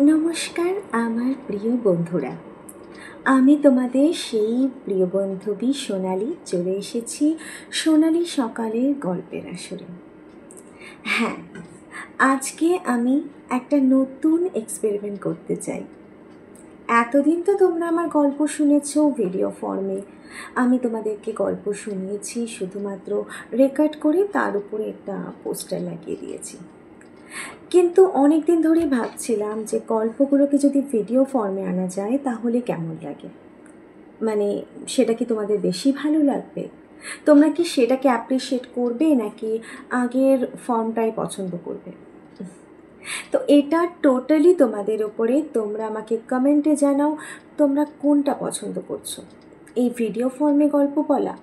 নমস্কার আমার প্রিয় বন্ধুরা, আমি তোমাদের সেই প্রিয় বান্ধবী সোনালি চলে এসেছি সোনালি সকালের গল্পের আসরে। হ্যাঁ, আজকে আমি একটা নতুন এক্সপেরিমেন্ট করতে চাই। এতদিন তো তোমরা আমার গল্প শুনেছো ভিডিও ফর্মে। আমি তোমাদেরকে গল্প শুনিয়েছি, শুধুমাত্র রেকর্ড করে তার উপরে একটা পোস্টার লাগিয়ে দিয়েছি। কিন্তু অনেক দিন ধরেই ভাবছিলাম যে গল্পগুলোকে যদি ভিডিও ফর্মে আনা যায় তাহলে কেমন লাগে, মানে সেটা কি তোমাদের বেশি ভালো লাগবে? তোমরা কি সেটাকে অ্যাপ্রিসিয়েট করবে নাকি আগের ফর্মটাই পছন্দ করবে? তো এটা টোটালি তোমাদের ওপরে। তোমরা আমাকে কমেন্টে জানাও তোমরা কোনটা পছন্দ করছো, এই ভিডিও ফর্মে গল্প বলা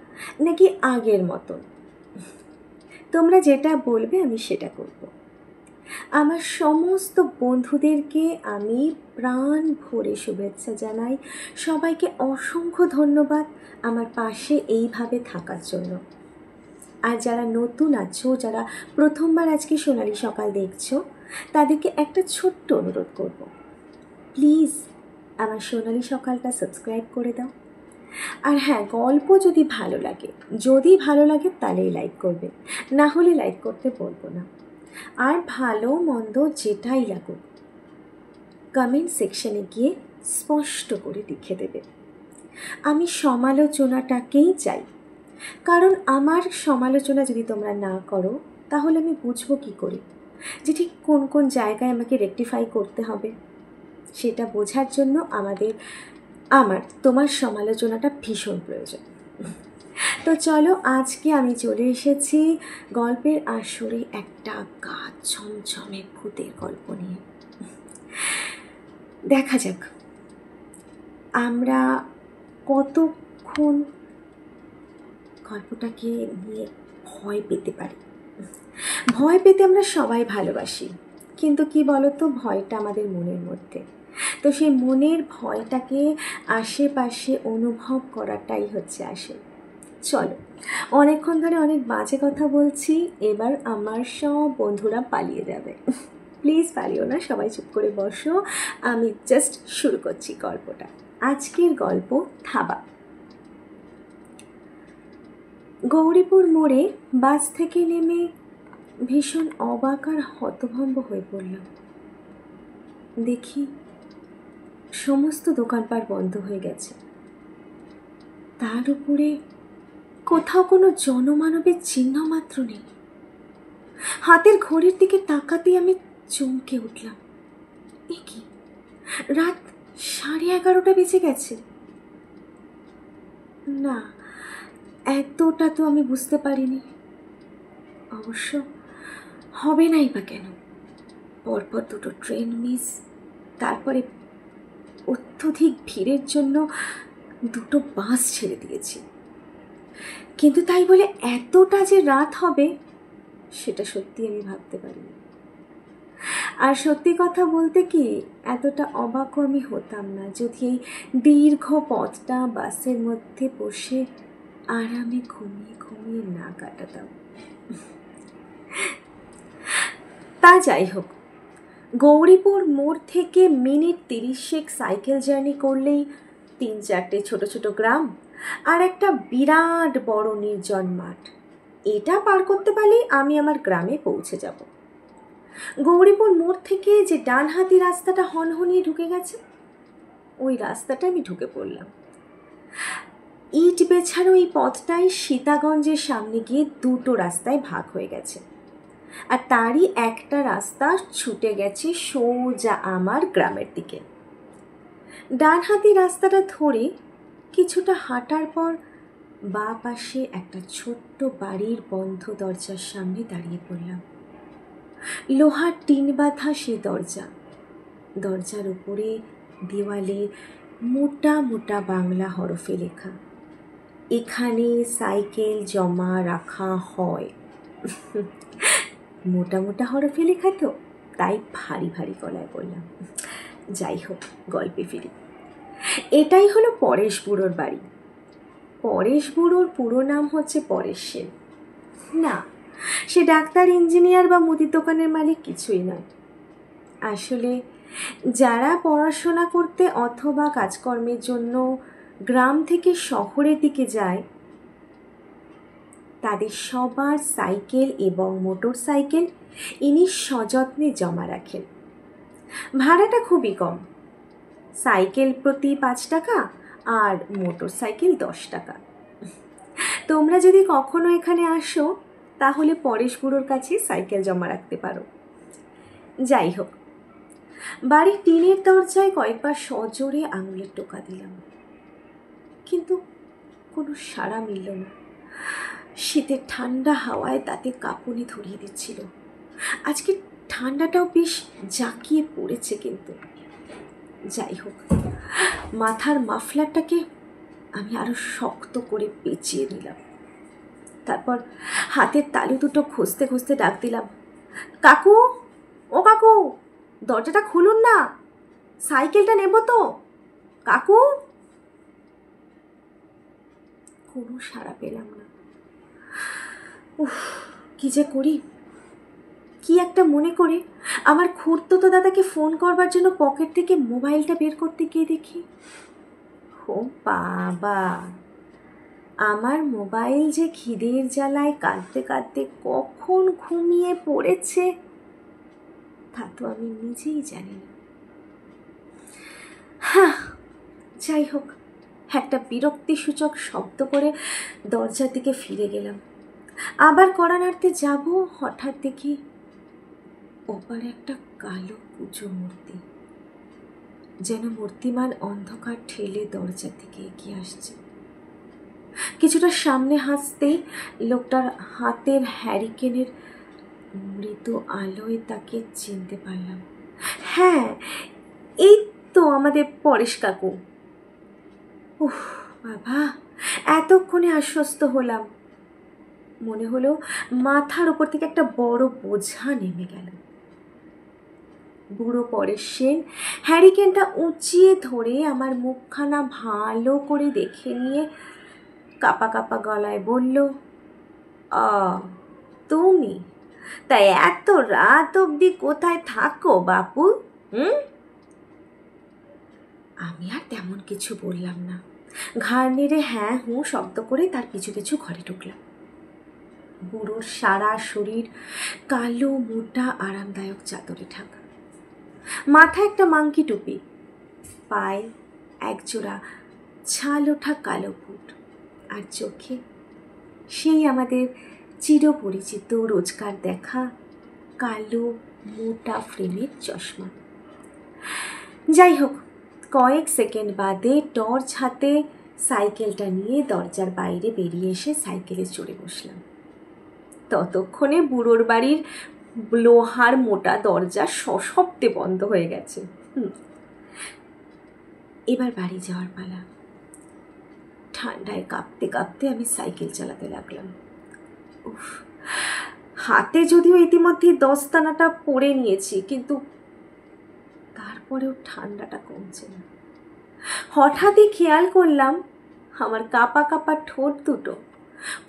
নাকি আগের মতন। তোমরা যেটা বলবে আমি সেটা করব। আমার সমস্ত বন্ধুদেরকে আমি প্রাণ ভরে শুভেচ্ছা জানাই। সবাইকে অসংখ্য ধন্যবাদ আমার পাশে এইভাবে থাকার জন্য। আর যারা নতুন আছো, যারা প্রথমবার আজকে সোনালি সকাল দেখছো, তাদেরকে একটা ছোট্ট অনুরোধ করব, প্লিজ আমার সোনালি সকালটা সাবস্ক্রাইব করে দাও। আর হ্যাঁ, গল্প যদি ভালো লাগে তাহলেই লাইক করবে, না হলে লাইক করতে বলবো না। আর ভালো মন্দ যেটাই লাগুক কমেন্ট সেকশনে গিয়ে স্পষ্ট করে লিখে দেবে। আমি সমালোচনাটাকেই চাই, কারণ আমার সমালোচনা যদি তোমরা না করো তাহলে আমি বুঝবো কী করে যে ঠিক কোন কোন জায়গায় আমাকে রেকটিফাই করতে হবে। সেটা বোঝার জন্য তোমার সমালোচনাটা ভীষণ প্রয়োজন। তো চলো, আজকে আমি চলে এসেছি গল্পের আসরে একটা গা ছমছমে ভূতের গল্প নিয়ে। দেখা যাক আমরা কতক্ষণ গল্পটাকে নিয়ে ভয় পেতে পারি। ভয় পেতে আমরা সবাই ভালোবাসি, কিন্তু কি বলতো, ভয়টা আমাদের মনের মধ্যে। তো সেই মনের ভয়টাকে আশেপাশে অনুভব করাটাই হচ্ছে আসল। চলো, অনেকক্ষণ ধরে অনেক বাজে কথা বলছি, এবার আমার সব বন্ধুরা পালিয়ে যাবে। প্লিজ পালিও না, সবাই চুপ করে বসো। আমি জাস্ট শুরু করছি গল্পটা। আজকের গল্প থাবা। গৌরীপুর মোড়ে বাস থেকে নেমে ভীষণ অবাক আর হতভম্ব হয়ে পড়লাম। দেখি সমস্ত দোকানপাট বন্ধ হয়ে গেছে, তার উপরে কোথাও কোনো জনমানবের চিহ্ন মাত্র নেই। হাতের ঘড়ির দিকে তাকাতেই আমি চমকে উঠলাম। এ কি, রাত 11:30 বেজে গেছে? না, এতটা তো আমি বুঝতে পারিনি। অবশ্য হবে নাই বা কেন, পরপর দুটো ট্রেন মিস, তারপরে অত্যধিক ভিড়ের জন্য দুটো বাস ছেড়ে দিয়েছি। কিন্তু তাই বলে এতটা যে রাত হবে সেটা সত্যি আমি ভাবতে পারিনি। আর সত্যি কথা বলতে কি, এতটা অবাকও আমি হতাম না যদি এই দীর্ঘ পথটা বাসের মধ্যে বসে আরামে ঘুমিয়ে ঘুমিয়ে না কাটাতাম। তা যাই হোক, গৌরীপুর মোড় থেকে মিনিট 30 সাইকেল জার্নি করলেই 3-4টে ছোট ছোট গ্রাম আর একটা বিরাট বড় নির্জন মাঠ। এটা পার করতে পারলেই আমি আমার গ্রামে পৌঁছে যাব। গৌরীপুর মোড় থেকে যে ডানহাতি রাস্তাটা হনহনিয়ে ঢুকে গেছে, ওই রাস্তাটা আমি ঢুকে পড়লাম। ইট বেছানো এই পথটাই সীতাগঞ্জের সামনে গিয়ে দুটো রাস্তায় ভাগ হয়ে গেছে, আর তারই একটা রাস্তা ছুটে গেছে সোজা আমার গ্রামের দিকে। ডানহাতি রাস্তাটা ধরে কিছুটা হাঁটার পর বাঁ পাশে একটা ছোট্ট বাড়ির বন্ধ দরজার সামনে দাঁড়িয়ে পড়লাম। লোহার টিন বাঁধা সে দরজা, দরজার উপরে দেওয়ালে মোটা মোটা বাংলা হরফে লেখা, এখানে সাইকেল জমা রাখা হয়। মোটা মোটা হরফে লেখা তো, তাই ভারী ভারী গলায় বললাম। যাই হোক, গল্পে ফিরি। এটাই হলো পরেশ বুড়োর বাড়ি। পরেশ বুড়োর পুরো নাম হচ্ছে পরেশ সেন। না, সে ডাক্তার, ইঞ্জিনিয়ার বা মুদির দোকানের মালিক কিছুই নয়। আসলে যারা পড়াশোনা করতে অথবা কাজকর্মের জন্য গ্রাম থেকে শহরের দিকে যায়, তাদের সবার সাইকেল এবং মোটর সাইকেল ইনি সযত্নে জমা রাখেন। ভাড়াটা খুবই কম, সাইকেল প্রতি 5 টাকা আর মোটর সাইকেল 10 টাকা। তোমরা যদি কখনো এখানে আসো তাহলে পরেশ বুড়োর কাছে সাইকেল জমা রাখতে পারো। যাই হোক, বাড়ির টিনের দরজায় কয়েকবার সজোরে আঙুলের টোকা দিলাম, কিন্তু কোনো সাড়া মিলল না। শীতের ঠান্ডা হাওয়ায় তাতে কাঁপুনি ধরিয়ে দিচ্ছিল। আজকে ঠান্ডাটাও বেশ জাঁকিয়ে পড়েছে। কিন্তু যাই হোক, মাথার মাফলারটাকে আমি আরো শক্ত করে পেঁচিয়ে নিলাম। তারপর হাতের তালু দুটো ঘষতে ঘষতে ডাক দিলাম, কাকু, ও কাকু, দরজাটা খুলুন না, সাইকেলটা নেব তো কাকু। কোনো সাড়া পেলাম না। উফ, কি যে করি। কি একটা মনে করে আমার খুড়তুতো দাদাকে ফোন করবার জন্য পকেট থেকে মোবাইলটা বের করতে গিয়ে দেখি, ও বাবা, আমার মোবাইল যে খিদের জ্বালায় কাঁদতে কাঁদতে কখন ঘুমিয়ে পড়েছে তা তো আমি নিজেই জানি না। হ্যাঁ, যাই হোক, একটা বিরক্তিসূচক শব্দ করে দরজার দিকে ফিরে গেলাম। আবার কড়া নাড়তে যাব, হঠাৎ দেখি ওপারে একটা কালো কুচো মূর্তি যেন মূর্তিমান অন্ধকার ঠেলে দরজার দিকে এগিয়ে আসছে। কিছুটা সামনে হাসতেই লোকটার হাতের হ্যারিকেনের মৃদু আলোয় তাকে চিনতে পারলাম। হ্যাঁ, এই তো আমাদের পরেশ কাকু। উফ বাবা, এতক্ষণে আশ্বস্ত হলাম। মনে হলো মাথার ওপর থেকে একটা বড় বোঝা নেমে গেল। বুড়ো পরেশ সেন হ্যারিকেনটা উঁচিয়ে ধরে আমার মুখখানা ভালো করে দেখে নিয়ে কাপা কাপা গলায় বলল, তুমি তাই এত রাত অবধি কোথায় থাকো বাপু? আমি আর তেমন কিছু বললাম না। ঘাড় নেড়ে হ্যাঁ হুঁ শব্দ করে তার পিছু পিছু ঘরে ঢুকলাম। বুড়োর সারা শরীর কালো মোটা আরামদায়ক চাদরে ঢাকা, মাথায় একটা মাংকি টুপি, পায়ে একজোড়া ছাল ওঠা কালো বুট, আর চোখে সেই আমাদের চিরপরিচিত রোজকার দেখা কালো মোটা ফ্রেমের চশমা। যাই হোক, কয়েক সেকেন্ড বাদে টর্চ হাতে সাইকেলটা নিয়ে দরজার বাইরে বেরিয়ে এসে সাইকেলে চড়ে বসলাম। ততক্ষণে বুড়োর বাড়ির লোহার মোটা দরজা সশব্দে বন্ধ হয়ে গেছে। এবার বাড়ি যাওয়ার পালা। ঠান্ডায় কাঁপতে কাঁপতে আমি সাইকেল চালাতে লাগলাম। উফ, হাতে যদিও ইতিমধ্যে দস্তানাটা পরে নিয়েছি, কিন্তু তারপরেও ঠান্ডাটা কমছে না। হঠাৎই খেয়াল করলাম আমার কাপা কাপা ঠোঁট দুটো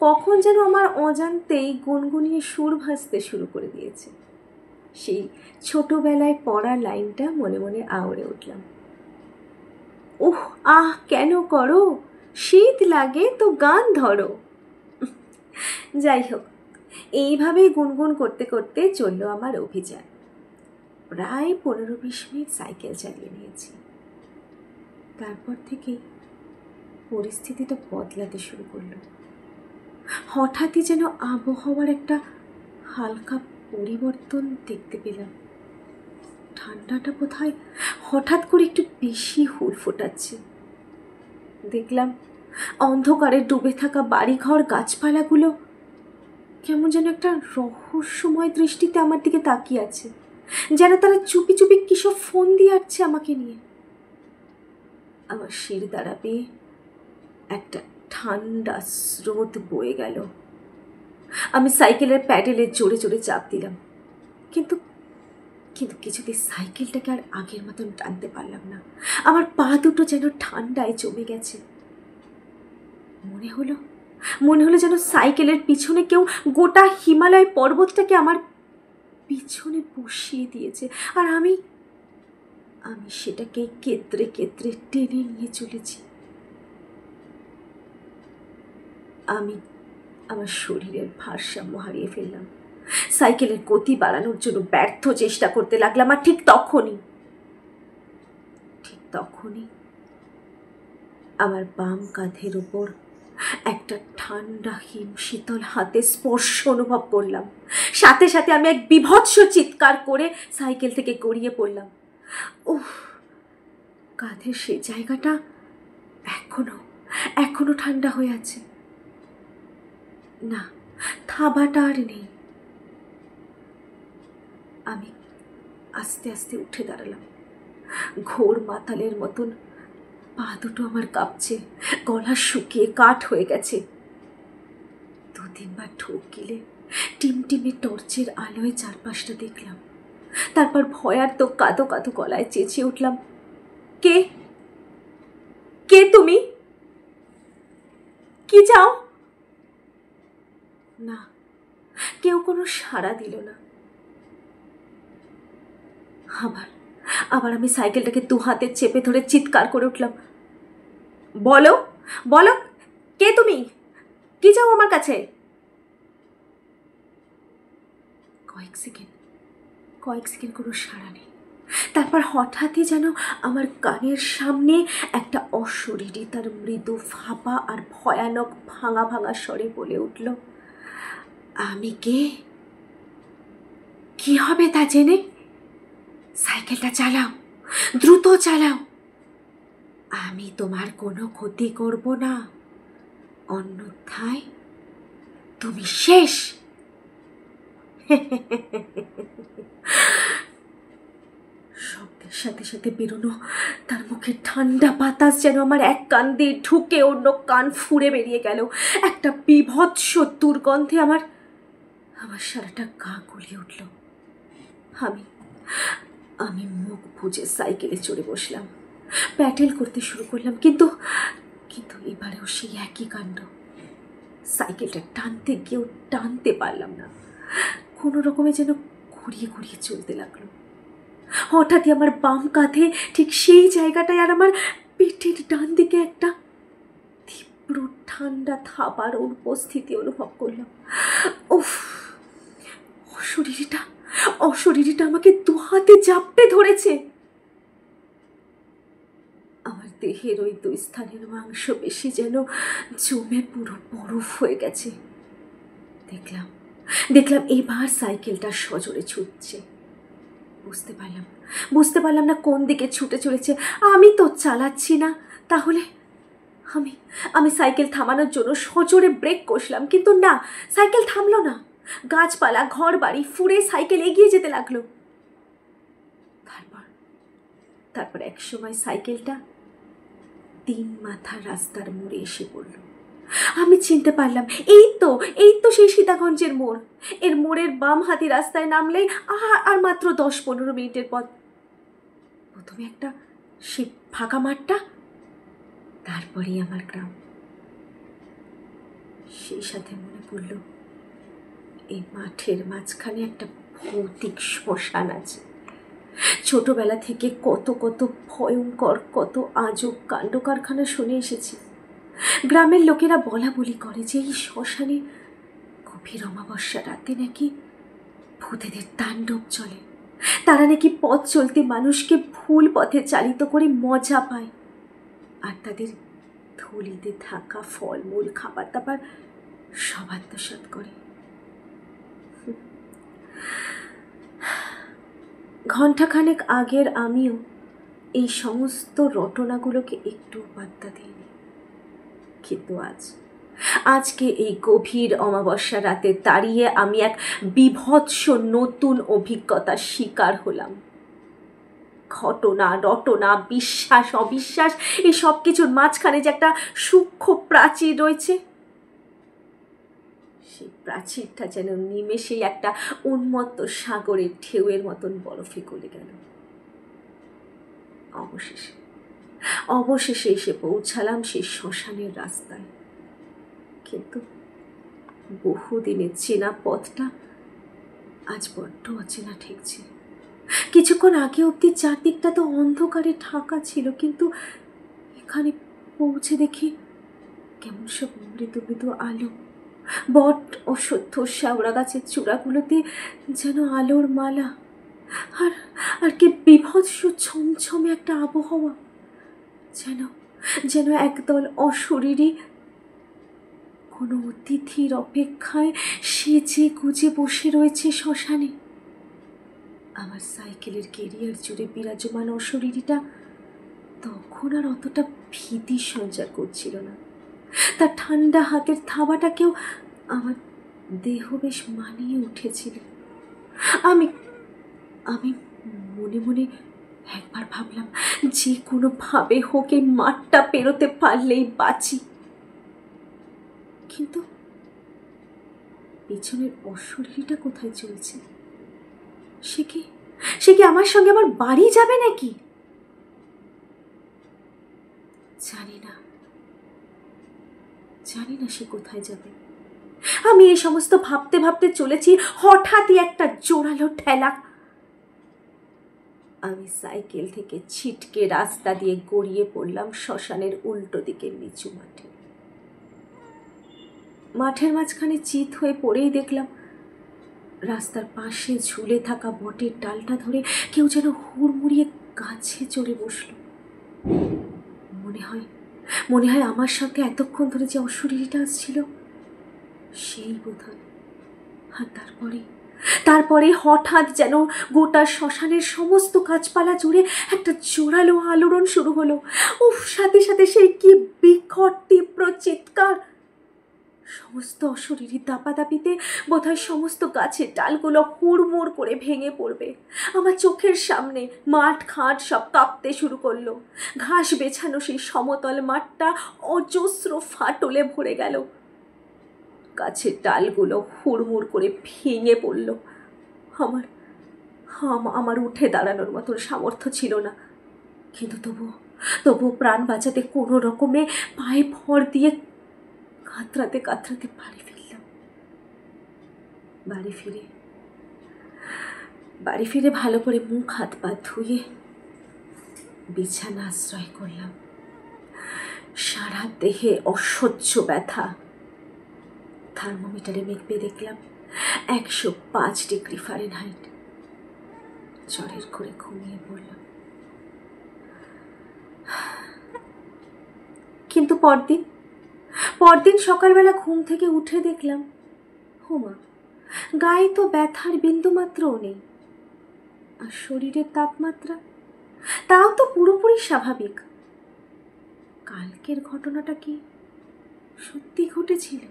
কখন যেন আমার অজান্তেই গুনগুনিয়ে সুর ভাসতে শুরু করে দিয়েছে। সেই ছোটবেলায় পড়া লাইনটা মনে মনে আওড়ে উঠলাম, ওহ আহ কেন করো, শীত লাগে তো গান ধরো। যাই হোক, এইভাবেই গুনগুন করতে করতে চললো আমার অভিযান। প্রায় 15-20 মিনিট সাইকেল চালিয়ে নিয়েছি। তারপর থেকে পরিস্থিতিটা বদলাতে শুরু করলো। হঠাৎই যেন আবহাওয়ার একটা হালকা পরিবর্তন দেখতে পেলাম। ঠান্ডাটা বোধহয় হঠাৎ করে একটু বেশি হুল ফোটাচ্ছে। দেখলাম অন্ধকারে ডুবে থাকা বাড়িঘর গাছপালাগুলো কেমন যেন একটা রহস্যময় দৃষ্টিতে আমার দিকে তাকিয়ে আছে, যেন তারা চুপি চুপি কিসব ফোন দিয়ে আসছে আমাকে নিয়ে। আমার শির দ্বারা পেয়ে একটা ঠান্ডা স্রোত বয়ে গেল। আমি সাইকেলের প্যাডেলে জোরে জোরে চাপ দিলাম, কিন্তু কিন্তু কিছুতে সাইকেলটাকে আর আগের মতন টানতে পারলাম না। আমার পা দুটো যেন ঠান্ডায় জমে গেছে। মনে হলো যেন সাইকেলের পিছনে কেউ গোটা হিমালয় পর্বতটাকে আমার পিছনে বসিয়ে দিয়েছে, আর আমি সেটাকে কেতরে কেতরে টেনে নিয়ে চলেছি। আমি আমার শরীরের ভারসাম্য হারিয়ে ফেললাম। সাইকেলের গতি বাড়ানোর জন্য ব্যর্থ চেষ্টা করতে লাগলাম। আর ঠিক তখনই আমার বাম কাঁধের উপর একটা ঠান্ডা হিম শীতল হাতে স্পর্শ অনুভব করলাম। সাথে সাথে আমি এক বীভৎস চিৎকার করে সাইকেল থেকে গড়িয়ে পড়লাম। উফ, কাঁধের সেই জায়গাটা এখনো ঠান্ডা হয়ে আছে। না, থাবাটা আর নেই। আমি আস্তে আস্তে উঠে দাঁড়ালাম। ঘোর মাতালের মতন পা দুটো আমার কাঁপছে, গলা শুকিয়ে কাঠ হয়ে গেছে। 2-3 বার ঢোক গিলে টিমটিমে টর্চের আলোয় চারপাশটা দেখলাম। তারপর ভয়ার্ত কাঁদো কাঁদো গলায় চেঁচিয়ে উঠলাম, কে কে তুমি? কি চাও? না, কেউ কোনো সাড়া দিল না। আবার আমি সাইকেলটাকে 2 হাতে চেপে ধরে চিৎকার করে উঠলাম, বলো বলো, কে তুমি? কি চাও আমার কাছে? কয়েক সেকেন্ড কোনো সাড়া নেই। তারপর হঠাৎই যেন আমার কানের সামনে একটা অশরীরী তার মৃদু ফাঁপা আর ভয়ানক ভাঙা ভাঙা স্বরে বলে উঠল, আমি কে? কি হবে তা জেনে? সাইকেলটা চালাও, দ্রুত চালাও। আমি তোমার কোনো ক্ষতি করব না, অন্যথায় তুমি শেষ। শব্দের সাথে সাথে বেরোনো তার মুখে ঠান্ডা বাতাস যেন আমার এক কান দিয়ে ঢুকে অন্য কান ফুঁড়ে বেরিয়ে গেল। একটা বীভৎস দুর্গন্ধে আমার সারাটা গা গুলিয়ে উঠল। আমি মুখ বুজে সাইকেলে চড়ে বসলাম, প্যাটেল করতে শুরু করলাম। কিন্তু এবারেও সেই একই কাণ্ড। সাইকেলটা টানতে গিয়েও টানতে পারলাম না। কোনো রকমে যেন ঘুরিয়ে ঘুরিয়ে চলতে লাগলো। হঠাৎই আমার বাম কাঁধে ঠিক সেই জায়গাটায় আর আমার পেটের ডান দিকে একটা তীব্র ঠান্ডা থাবার উপস্থিতি অনুভব করলাম। উফ, অশরীরীটা আমাকে 2 হাতে জাপটে ধরেছে। আমার দেহের ওই 2 স্থানের মাংসপেশি যেন জমে পুরো বরফ হয়ে গেছে। দেখলাম এবার সাইকেলটা সজোরে ছুটছে। বুঝতে পারলাম না কোন দিকে ছুটে চলেছে। আমি তো চালাচ্ছি না। তাহলে আমি সাইকেল থামানোর জন্য সজোরে ব্রেক কষলাম, কিন্তু না, সাইকেল থামলো না। গাছপালা, ঘর বাড়ি ফুঁড়ে সাইকেল এগিয়ে যেতে লাগলো। তারপর এক সময় সাইকেলটা 3 মাথার রাস্তার মোড়ে এসে পড়ল। আমি চিনতে পারলাম, এই তো সেই সীতাগঞ্জের মোড়। এর মোড়ের বাম হাতি রাস্তায় নামলেই আর মাত্র 10-15 মিনিটের পথ। প্রথমে একটা সে ফাঁকা মাঠটা, তারপরেই আমার গ্রাম। সেই সাথে মনে পড়ল, এই মাঠের মাঝখানে একটা ভৌতিক শ্মশান আছে। ছোটবেলা থেকে কত ভয়ঙ্কর, কত আজব কাণ্ড কারখানা শুনে এসেছি। গ্রামের লোকেরা বলা বলি করে যে এই শ্মশানে গভীর অমাবস্যা রাতে নাকি ভূতেদের তাণ্ডব চলে। তারা নাকি পথ চলতে মানুষকে ভুল পথে চালিত করে মজা পায়, আর তাদের থলিতে থাকা ফলমূল, খাবার দাবার সব আত্মসাৎ করে। ঘণ্টাখানেক আগের আমিও এই সমস্ত রটনাগুলোকে একটু পাত্তা দিইনি, কিন্তু আজকে এই গভীর অমাবস্যা রাতে দাঁড়িয়ে আমি এক বীভৎস নতুন অভিজ্ঞতার শিকার হলাম। ঘটনা, রটনা, বিশ্বাস, অবিশ্বাস, এই সব কিছুর মাঝখানে যে একটা সূক্ষ্ম প্রাচীর রয়েছে, সেই প্রাচীরটা যেন নিমেষেই একটা উন্মত্ত সাগরের ঢেউয়ের মতন বরফে গলে গেল। অবশেষে এসে পৌঁছালাম সেই শ্মশানের রাস্তায়। কিন্তু বহুদিনের চেনা পথটা আজ বড্ড অচেনা ঠেকছে। কিছুক্ষণ আগে অবধি চারদিকটা তো অন্ধকারে ঢাকা ছিল, কিন্তু এখানে পৌঁছে দেখি কেমন সব মৃদু মৃদু আলো। বট অশ্বত্থ শ্যাওড়া গাছের চূড়াগুলোতে যেন আলোর মালা। আর আর কি বিভৎস ছমছমে একটা আবহাওয়া, যেন যেন একদল অশরীরী কোনো অতিথির অপেক্ষায় সেজে গুজে বসে রয়েছে শ্মশানে। আমার সাইকেলের কেরিয়ার জুড়ে বিরাজমান অশরীরীটা তখন আর অতটা ভীতি সঞ্চার করছিল না। তার ঠান্ডা হাতের থাবাটাকেও আমার দেহ বেশ মানিয়ে উঠেছিল। আমি আমি মনে মনে একবার ভাবলাম, যে কোনোভাবে হোক এই মাঠটা পেরোতে পারলেই বাঁচি। কিন্তু পেছনের অশরীরীটা কোথায় চলছে? সে কি আমার সঙ্গে আমার বাড়ি যাবে নাকি? জানি না সে কোথায় যাবে। আমি এই সমস্ত ভাবতে ভাবতে চলেছি, হঠাৎই একটা জোরালো ঠেলা। আমি সাইকেল থেকে ছিটকে রাস্তা দিয়ে গড়িয়ে পড়লাম শ্মশানের উল্টো দিকের নিচু মাঠে। মাঠের মাঝখানে চিত হয়ে পড়েই দেখলাম রাস্তার পাশে ঝুলে থাকা বটের ডালটা ধরে কেউ যেন হুড়মুড়িয়ে গাছে চড়ে বসল। মনে হয় আমার সঙ্গে এতক্ষণ ধরে যে অশরীরীটা আসছিল সেই বোধহয়। আর তারপরে হঠাৎ যেন গোটা শ্মশানের সমস্ত গাছপালা জুড়ে একটা জোরালো আলোড়ন শুরু হলো। উফ, সাথে সাথে সেই কি বিকট তীব্র চিৎকার! সমস্ত অশরীরী দাপাদাপিতে বোধহয় সমস্ত গাছের ডালগুলো হুড়মুড় করে ভেঙে পড়বে। আমার চোখের সামনে মাঠ ঘাট সব কাঁপতে শুরু করলো। ঘাস বেছানো সেই সমতল মাঠটা অজস্র ফাটলে ভরে গেল। গাছের ডালগুলো হুড়মুড় করে ভেঙে পড়ল। আমার উঠে দাঁড়ানোর মতন সামর্থ্য ছিল না, কিন্তু তবুও প্রাণ বাঁচাতে কোনো রকমে পায়ে ভর দিয়ে কাতরাতে কাতরাতে বাড়ি ফিরলাম। বাড়ি ফিরে ভালো করে মুখ হাত পা ধুয়ে বিছানা আশ্রয় করলাম। সারা দেহে অসহ্য ব্যথা। থার্মোমিটারে মেপে দেখলাম 105 ডিগ্রি ফারেনহাইট। জ্বরের করে ঘুমিয়ে পড়লাম। কিন্তু পরদিন সকালবেলা ঘুম থেকে উঠে দেখলাম, হোমা, গায়ে তো ব্যথার বিন্দুমাত্রও নেই, আর শরীরের তাপমাত্রা তাও তো পুরোপুরি স্বাভাবিক। কালকের ঘটনাটা কি সত্যি ঘটেছিল?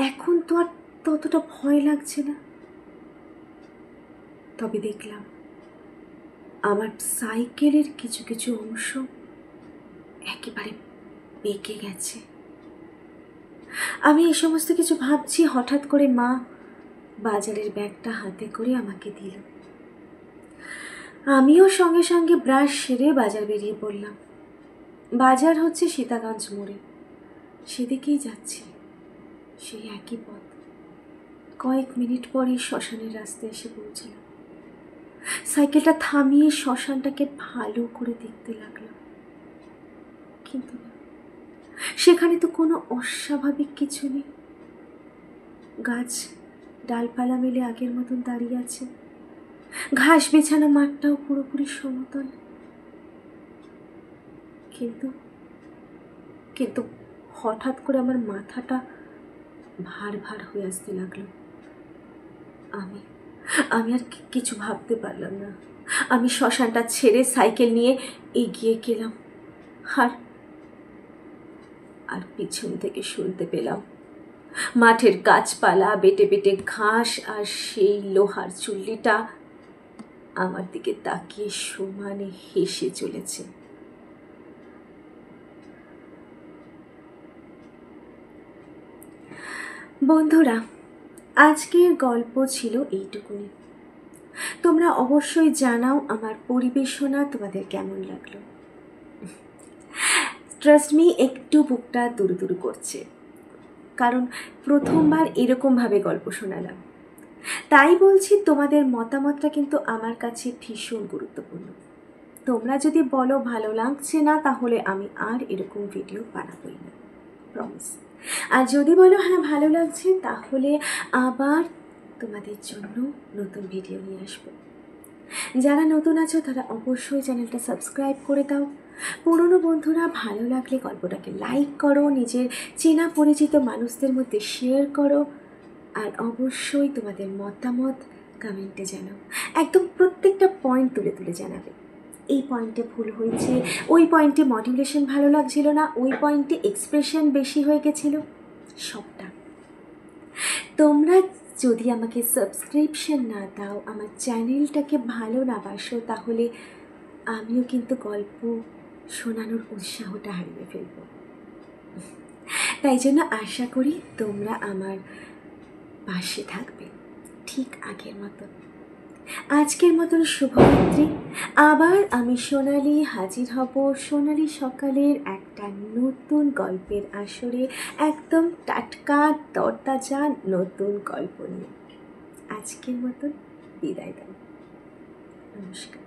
এখন তো আর ততটা ভয় লাগছে না। তবে দেখলাম আমার সাইকেলের কিছু কিছু অংশ একেবারে বেঁকে গেছে। আমি এই সমস্ত কিছু ভাবছি, হঠাৎ করে মা বাজারের ব্যাগটা হাতে করে আমাকে দিল। আমিও সঙ্গে সঙ্গে ব্রাশ সেরে বাজার বেরিয়ে পড়লাম। বাজার হচ্ছে সীতাগঞ্জ মোড়ে, সেদিকেই যাচ্ছি। সেই একই পথ। কয়েক মিনিট পরেই শ্মশানের রাস্তায় এসে পৌঁছলাম। সাইকেলটা থামিয়ে শ্মশানটাকে ভালো করে দেখতে লাগলাম, কিন্তু না, সেখানে তো কোনো অস্বাভাবিক কিছু নেই। গাছ ডালপালা মেলে আগের মতন দাঁড়িয়ে আছে। ঘাস বিছানা মাঠটাও পুরোপুরি সমতল। কিন্তু হঠাৎ করে আমার মাথাটা ভার ভার হয়ে আসতে লাগলো। আমি আর কিছু ভাবতে পারলাম না। আমি শ্মশানটা ছেড়ে সাইকেল নিয়ে এগিয়ে গেলাম। আর পিছন থেকে শুনতে পেলাম মাঠের গাছপালা, বেটে বেটে ঘাস আর সেই লোহার চুল্লিটা আমার দিকে তাকিয়ে সমানে হেসে চলেছে। বন্ধুরা, আজকের গল্প ছিল এইটুকুনি। তোমরা অবশ্যই জানাও আমার পরিবেশনা তোমাদের কেমন লাগলো। ট্রাস্ট মি, একটু বুকটা দুরু দুরু করছে, কারণ প্রথমবার এরকমভাবে গল্প শোনালাম। তাই বলছি, তোমাদের মতামতটা কিন্তু আমার কাছে ভীষণ গুরুত্বপূর্ণ। তোমরা যদি বলো ভালো লাগছে না, তাহলে আমি আর এরকম ভিডিও বানাবোই না, প্রমিস। আর যদি বলো হ্যাঁ ভালো লাগছে, তাহলে আবার তোমাদের জন্য নতুন ভিডিও নিয়ে আসবো। যারা নতুন আছো তারা অবশ্যই চ্যানেলটা সাবস্ক্রাইব করে দাও। পুরনো বন্ধুরা ভালো লাগলে গল্পটাকে লাইক করো, নিজের চেনা পরিচিত মানুষদের মধ্যে শেয়ার করো, আর অবশ্যই তোমাদের মতামত কমেন্টে জানাও। একদম প্রত্যেকটা পয়েন্ট তুলে তুলে জানাবে। এই পয়েন্টে ভুল হয়েছে, ওই পয়েন্টে মডুলেশন ভালো লাগছিল না, ওই পয়েন্টে এক্সপ্রেশন বেশি হয়ে গেছিলো, সবটা। তোমরা যদি আমাকে সাবস্ক্রিপশন না দাও, আমার চ্যানেলটাকে ভালো না বাসো, তাহলে আমিও কিন্তু গল্প শোনানোর উৎসাহটা হারিয়ে ফেলব। তাই জন্য আশা করি তোমরা আমার পাশে থাকবে, ঠিক আগের মতন। আজকের মতন শুভরাত্রি। আবার আমি সোনালি হাজির হব সোনালি সকালের একটা নতুন গল্পের আসরে, একদম টাটকা তরতাজা নতুন গল্প নিয়ে। আজকের মতন বিদায় দাও, নমস্কার।